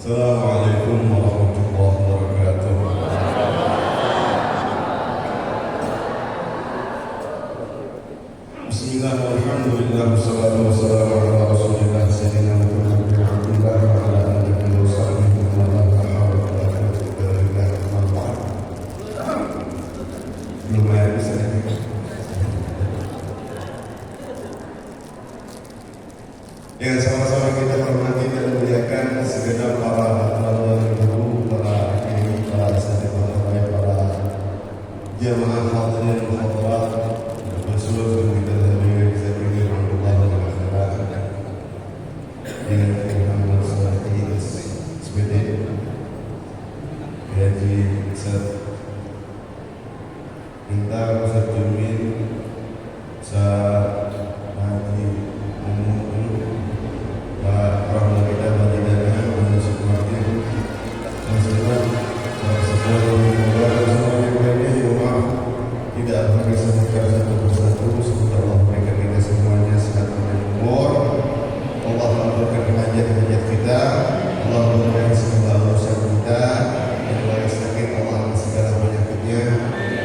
Assalamualaikum warahmatullahi wabarakatuh. Bismillah, alhamdulillah, wassalatu wassalamu ala rasulillah sayyidina Muhammad bin Abdullah wa ala alihi wa sahbihi wa man wala wa la quwwata illa billah amma ba'd. Lumayan bisa ini. Yang sama-sama kita hormati dan muliakan segenap para guru, para kiai, para asatidz, para jamaah hadirin hadirat, seluruh kita dari Zakirin Abdullah dan akhirat dengan Muhammad Salih SPD Haji Ustaz minta Ustaz Jumil Ustaz Haji Pak Rahmat kita Badidana Ustaz Martin Ustaz tidak akan bisa sebutkan satu persatu. Semoga Allah berikan kita semuanya sehat dan umur. Allah mengabulkan hajat-hajat kita. Allah mengabulkan segala urusan kita. Yang lagi sakit Allah angkat segala penyakitnya.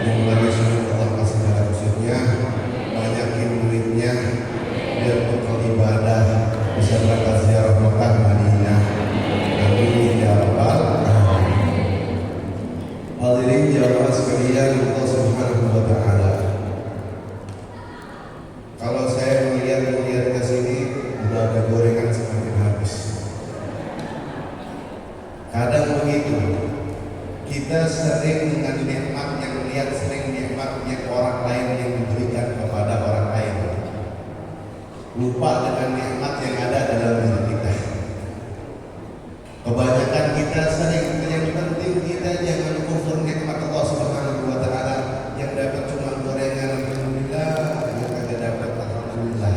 Yang lagi sulit Allah angkat segala usutnya. Banyakin duitnya biar bekal ibadah bisa berangkat ziarah Makkah Madinah. Amin ya rabbal alamin. Hadirin jamaah sekalian, Allah Subhanahu wa taala. Kalau saya melihat ke sini udah ada gorengan semakin habis. Kadang begitu. Kita sering dengan nikmat yang melihat sering nikmat yang orang lain yang diberikan kepada orang lain. Lupa dengan nikmat yang ada dalam diri kita. Kebanyakan kita sering yang penting kita jangan kufur nikmat Allah Subhanahu wa taala. Yang dapat cuma gorengan alhamdulillah, yang kagak dapat alhamdulillah.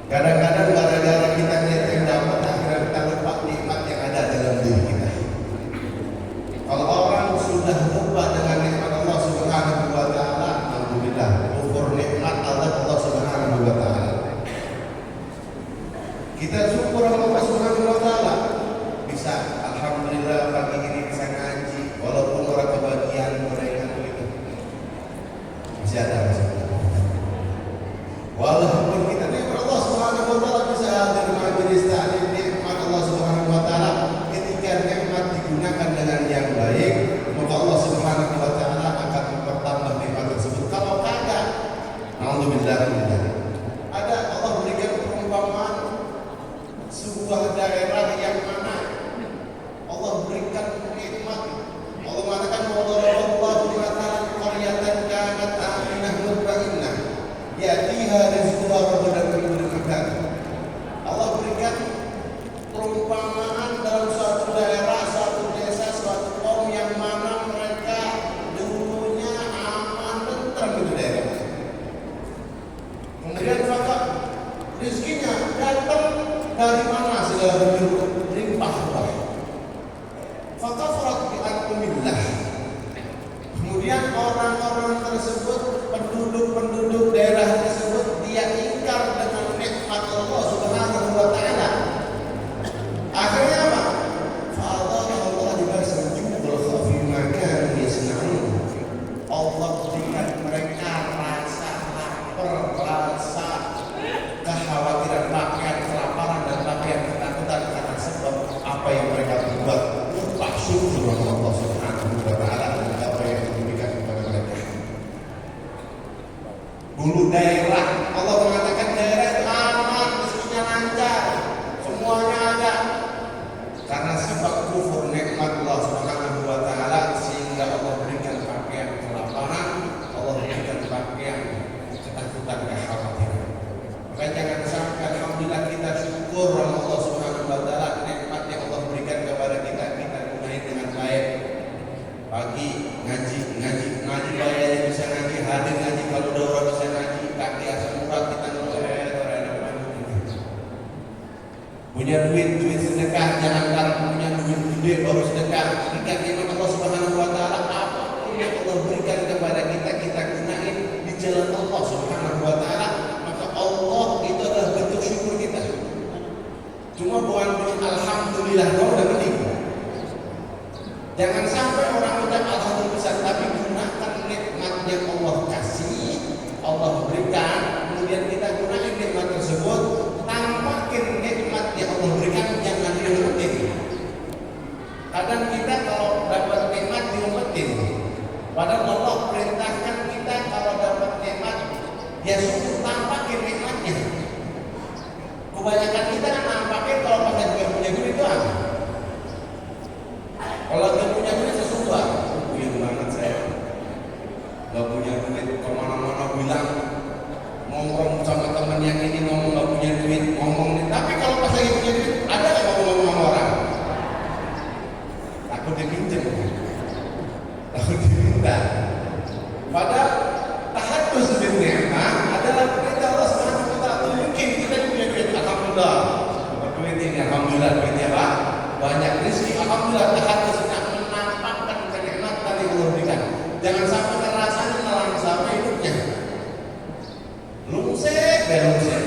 Kadang-kadang gara-gara kita lihat yang dapat akhirnya kita lupa nikmat yang ada dalam diri kita. Kalau orang sudah lupa dengan nikmat Allah Subhanahu wa taala, alhamdulillah, kufur nikmat Allah Subhanahu wa taala. Kita syukur Allah Subhanahu wa taala bisa alhamdulillah pagi ini bisa ngaji walaupun orang kebagian gorengan begitu. Masih ada. Walaupun kita nikmat Allah Subhanahu wa taala bisa hadir majelis taklim nikmat Allah Subhanahu wa taala, ketika nikmat digunakan dengan yang baik, maka Allah Subhanahu wa taala akan mempertambah nikmat tersebut. Kalau kagak, alhamdulillah. Ada Allah berikan perumpamaan sebuah daerah yang mana Allah berikan nikmat. Allah mengatakan wallahu matalan qaryatan kanat aminah mutmainnah yatiha rizquha ragadan min kulli makan. Allah berikan perumpamaan dalam suatu daerah, suatu desa, suatu kaum yang mana mereka dulunya aman tentram di daerah. Kemudian maka rezekinya datang dari mana segala bentuk limpah ruah. Fakafarat bi an'amillah. Kemudian orang-orang tersebut, penduduk daerah tersebut, dia ingkar dengan nikmat Allah Subhanahu wa taala. Akhirnya apa? Fa'adha Allah dibasar jubal khafi ma kanu yasna'un. Allah berikan mereka rasa lapar, rasa kekhawatiran, pakaian kelaparan dan pakaian ketakutan karena sebab apa yang mereka buat. Lupa syukur Allah Subhanahu wa taala dan apa yang diberikan kepada mereka. Dulu daerah Allah mengatakan daerah itu aman, rezekinya lancar, semuanya ada. Karena sebab kufur nikmat Allah Subhanahu wa taala sehingga Allah berikan pakaian kelaparan, Allah berikan pakaian ketakutan, kekhawatiran. Maka jangan sampai alhamdulillah kita syukur Allah Subhanahu wa taala nikmat yang Allah berikan kepada kita gunain dengan baik. Pagi ngaji bayarnya bisa ngaji, hadir ngaji, kalau udah orang bisa ngaji, kaki asam urat kita punya duit sedekah, jangan karena punya duit gede baru sedekah. Berikan nikmat Allah Subhanahu wa taala, apapun yang Allah berikan kepada kita gunain di jalan Allah Subhanahu wa taala, maka Allah itu adalah bentuk syukur kita. Cuma bukan alhamdulillah dong udah mending. Jangan sampai orang ucap alhamdulillah tapi gunakan nikmat yang Allah kasih, Allah berikan, kemudian kita gunakan nikmat tersebut, tampakin nikmat yang Allah berikan jangan diumpetin. Kadang kita kalau dapat nikmat diumpetin. Padahal Allah perintahkan kita kalau dapat nikmat ya syukur, tampakin nikmatnya. Kebanyakan kita kan nampakin kalau pas lagi punya duit doang. Kalau nggak punya duit sesuatu, punya banget saya. Nggak punya duit kemana-mana bilang ngomong sama teman yang ini ngomong nggak punya duit ngomong nih. Tapi kalau pas lagi punya duit ada nggak ngomong sama orang? Takut dipinjam, takut diminta. Padahal tahadus bil ni'mah adalah perintah Allah Subhanahu wa taala. Mungkin kita punya duit, alhamdulillah. Duit ini alhamdulillah duitnya Pak. Banyak rezeki alhamdulillah, tahadus menampakkan kenikmatan yang Allah berikan. Jangan sampai rasanya melarang sampai hidupnya. Lungsek dan lungsek.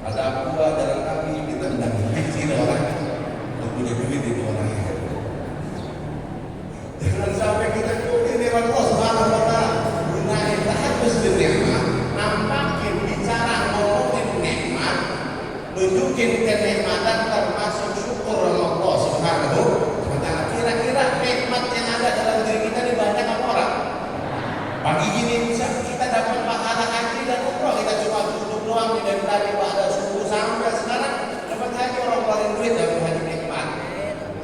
Ada gua dalam kami kita tidak mikir orang nggak punya duit itu orangnya. Jangan sampai kita ikuti nikmat Allah Subhanahu wa taala. Gunain tahadus bil ni'mah, nampakin bicara ngomongin nikmat, nunjukin kenikmatan termasuk syukur Allah Subhanahu wa taala. Kira-kira nikmat yang ada dalam diri kita ini banyak apa orang? Pagi gini bisa kita dapat pahala haji dan umroh, kita cuma duduk doang dari tadi pada subuh sampai sekarang dapat haji, orang paling duit dapat haji nikmat.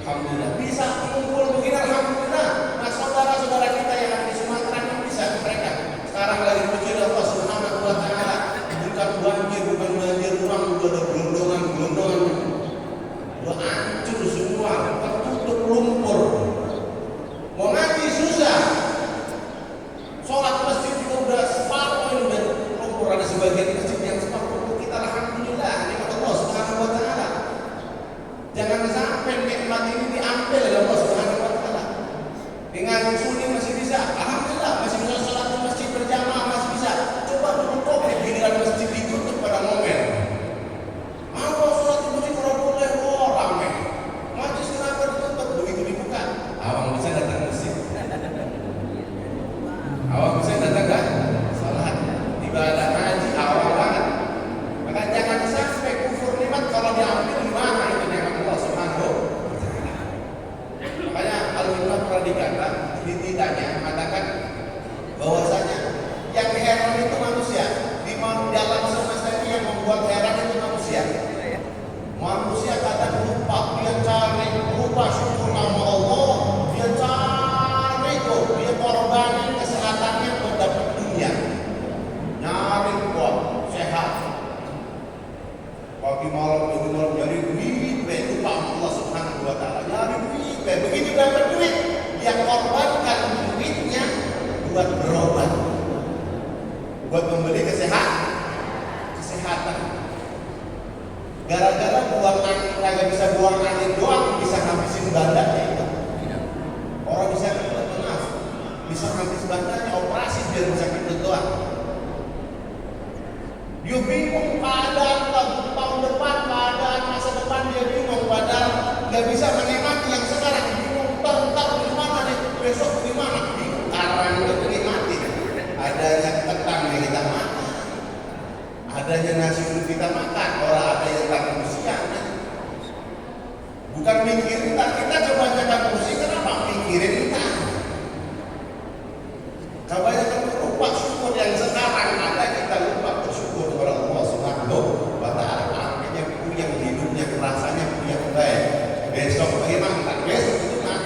Alhamdulillah bisa kumpul begini, alhamdulillah. Nah saudara-saudara kita yang ada di Sumatera ini bisa mereka sekarang lagi puji Allah Subhanahu wa taala, bukan banjir, bukan banjir uang, udah ada gelondongan, udah hancur semua, tertutup lumpur. Mau ngaji susah, sholat masjid juga udah separuh, ini udah lumpur. Ada sebagian masjid yang separuh, kita alhamdulillah nikmat Allah Subhanahu wa taala. Jangan sampai nikmat ini diambil oleh Allah Subhanahu wa taala. Dengan sunni masih bisa, alhamdulillah masih bisa sholat di masjid berjamaah, masih bisa. Coba dulu Covid giliran masjid ditutup pada momen. Apa sholat di masjid kalau boleh orang nih? Majlis kenapa ditutup? Begitu dibuka, awang bisa datang masjid. Awang bisa datang kan? Sholat ibadah haji awal banget. Maka jangan sampai kufur nikmat kalau diambil di mana itu nikmat Allah Subhanahu wa taala. Makanya Al-Imam pernah dikata, ditanya mengatakan bahwasanya yang heran itu manusia. Di dalam semesta ini yang membuat heran itu manusia. Manusia kadang lupa, dia cari lupa syukur nama Allah, dia cari kok, dia korbanin kesehatannya untuk dapat dunia. Nyari kuat, sehat. Pagi malam nyari duit, lupa Allah Subhanahu wa taala. Nyari duit, begitu dapat duit, dia korbankan duitnya buat berobat, buat membeli kesehatan. Gara-gara buang angin, kagak bisa buang angin doang, bisa habisin badannya itu. Orang bisa habis badannya, operasi biar bisa gitu doang. Dia bingung keadaan tahun depan, keadaan masa depan dia bingung, padahal nggak bisa menikmati yang sekarang. Bingung ntar gimana nih, besok gimana? Bingung karena udah menikmati. Adanya kentang yang kita makan, adanya nasi yang kita makan, orang ada yang tak siang. Bukan mikirin ntar, kita coba jaga kursi, kenapa mikirin ntar? Kebanyakan lupa syukur yang sekarang ada, kita lupa bersyukur kepada Allah Subhanahu wa taala. Artinya puyeng hidupnya, rasanya puyeng baik. Besok bagaimana? Besok itu mah.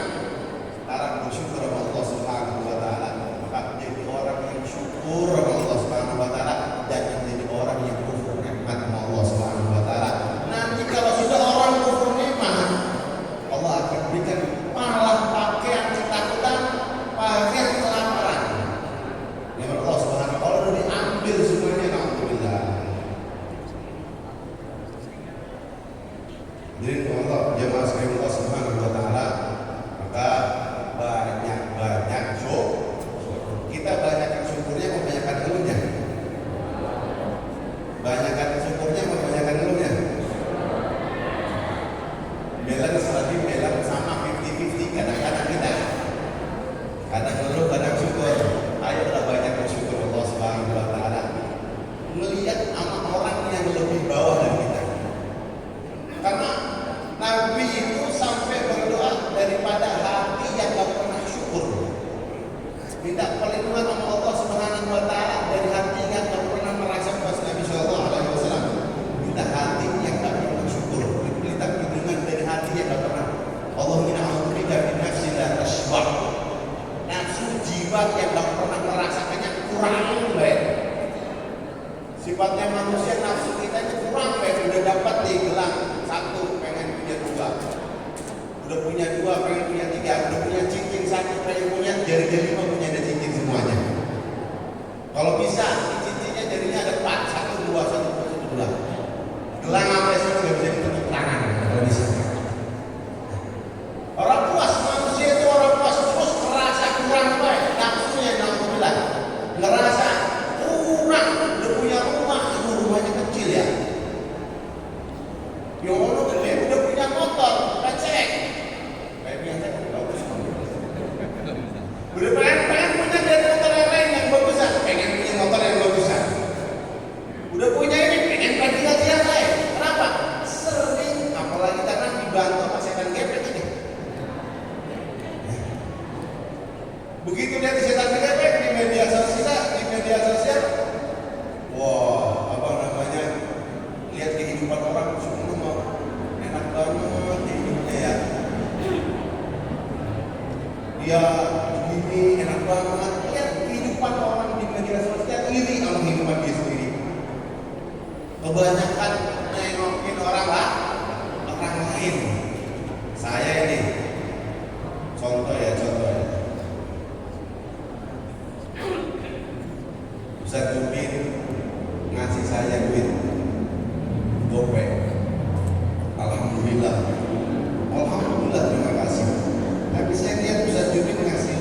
Sekarang bersyukur kepada Allah Subhanahu wa taala. Maka jadi orang yang syukur kepada Allah Subhanahu wa taala, jangan jadi orang yang kufur nikmat Allah Subhanahu wa taala. Nanti kalau sudah orang kufur nikmat, Allah akan berikan malah pakaian ketakutan, pakaian kelaparan. Nikmat Allah Subhanahu wa taala udah diambil semuanya, alhamdulillah. Jadi Allah jemaah sekalian Allah Subhanahu wa taala, maka banyak syukur. Kita banyakkan syukurnya, membanyakkan ngeluhnya. Banyakkan syukurnya, membanyakkan ngeluhnya. Gelang apa itu nggak bisa ditutup tangan kalau di sini. Orang puas, manusia itu orang puas terus merasa kurang baik, nafsunya bilang ngerasa kurang, udah punya rumah, itu rumahnya kecil ya. Yang orang gede udah punya motor, becek. Kayak biasa kan bagus. Udah pengen punya dari motor yang lain yang bagusan, pengen punya motor yang bagusan. Udah punya ini pengen ganti yang lain. Kenapa? Sering, apalagi karena dibantu sama setan gepek ini. Begitu dia di setan gepek di media sosial, wah, apa namanya? Lihat kehidupan orang semua enak banget hidupnya ya. Dia ini enak banget. Lihat kehidupan orang di media sosial, iri sama kehidupan dia sendiri. Kebanyakan nengokin orang lain. Saya ini contoh ya. Ustaz Jubin ngasih saya duit gopek. Alhamdulillah terima kasih. Tapi saya lihat Ustaz Jubin ngasih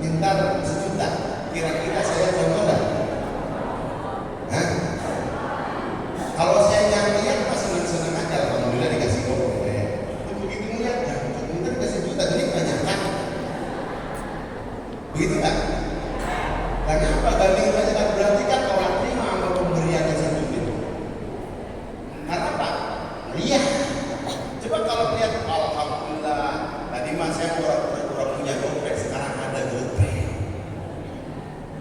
minta 1 juta. Kira-kira saya contoh enggak? Kalau saya yang lihat pas seneng-seneng aja, alhamdulillah dikasih gopek. Begitu melihat, minta dikasih juta, jadi banyak kan? Begitu kan? Kenapa banding saja kan berarti kan orang terima sama pemberian yang satu itu. Karena apa? Riya. Coba kalau lihat alhamdulillah, tadi mas saya pura-pura punya gopek, sekarang ada gopek.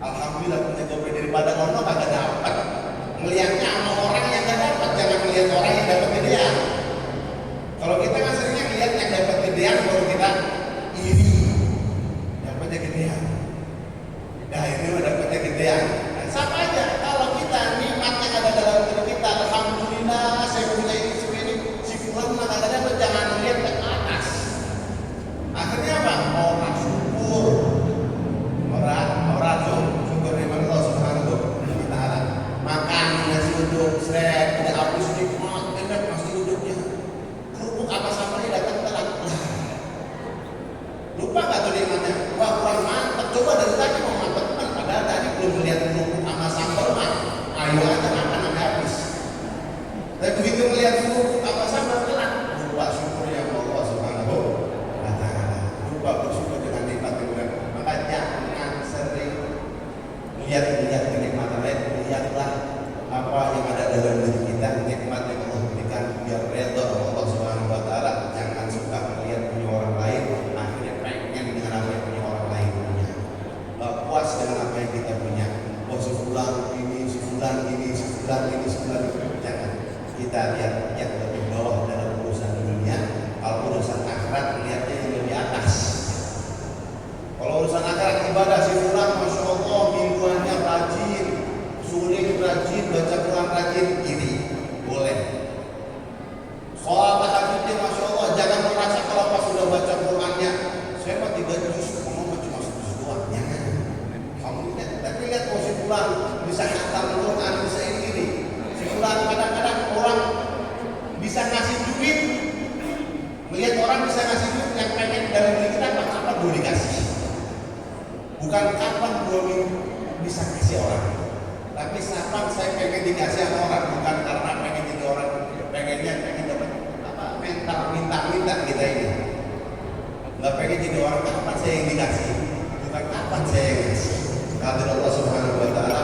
Alhamdulillah punya gopek, daripada ono kagak dapat. Melihatnya sama orang yang gak dapat, jangan melihat orang yang dapat gedean. Kalau kita kan seringnya melihat yang dapat gedean baru kita iri, dapatnya gedean. Nah ini udah dapatnya gedean. Nah, sama aja kalau kita nikmatnya ada dalam diri kita, alhamdulillah saya punya ini semua ini, si fulan mah ada dapat, jangan melihat ke atas. Akhirnya apa? Orang syukur, orang syukur nikmat Allah Subhanahu wa taala. Makan nasi uduk, seret, tidak habis nikmat, enak nasi uduknya. Kerupuk apa samanya datang telat. Lupa nggak tuh nikmatnya? Wah kurang mantap. Coba dari tadi mau mantap kan, padahal tadi belum melihat kerupuk sama sambal mah. Ayo aja makan sampai habis. Tapi begitu melihat kerupuk apa sambal telat, lupa syukurnya Allah Subhanahu wa taala. Lupa bersyukur dengan nikmat yang benar. Maka jangan sering lihat kenikmatan lain, lihatlah apa yang ada dalam diri kita, nikmat yang Allah berikan, biar redha Allah Subhanahu wa taala. Jangan suka melihat punya orang lain, akhirnya pengen dengan apa yang punya orang lain punya. Puas dengan apa yang kita punya. Oh sebulan ini. Jangan. Kita lihat yang lebih bawah dalam urusan dunia. Kalau urusan akhirat lihatnya yang lebih atas. Kalau urusan akhirat ibadah si fulan, masya Allah mingguannya rajin, sulit rajin, baca Quran rajin, ini boleh. Sholat tahajudnya masya Allah, jangan merasa kalau pas sudah baca Qurannya, saya mah 3 juz, kamu cuma 1 juz doang, jangan. Kamu lihat, tapi lihat kalau si fulan bisa khatam Quran, bisa ini. Si fulan kadang-kadang orang bisa ngasih duit, melihat orang bisa ngasih duit yang pengen dalam diri kita, apa boleh dikasih. Bukan kapan gue bisa kasih orang, tapi kapan saya pengen dikasih sama orang, bukan karena pengen jadi orang, pengen dapat apa minta kita ini. Nggak pengen jadi orang, kapan saya yang dikasih, bukan kapan saya yang kasih. Kata Allah Subhanahu wa taala,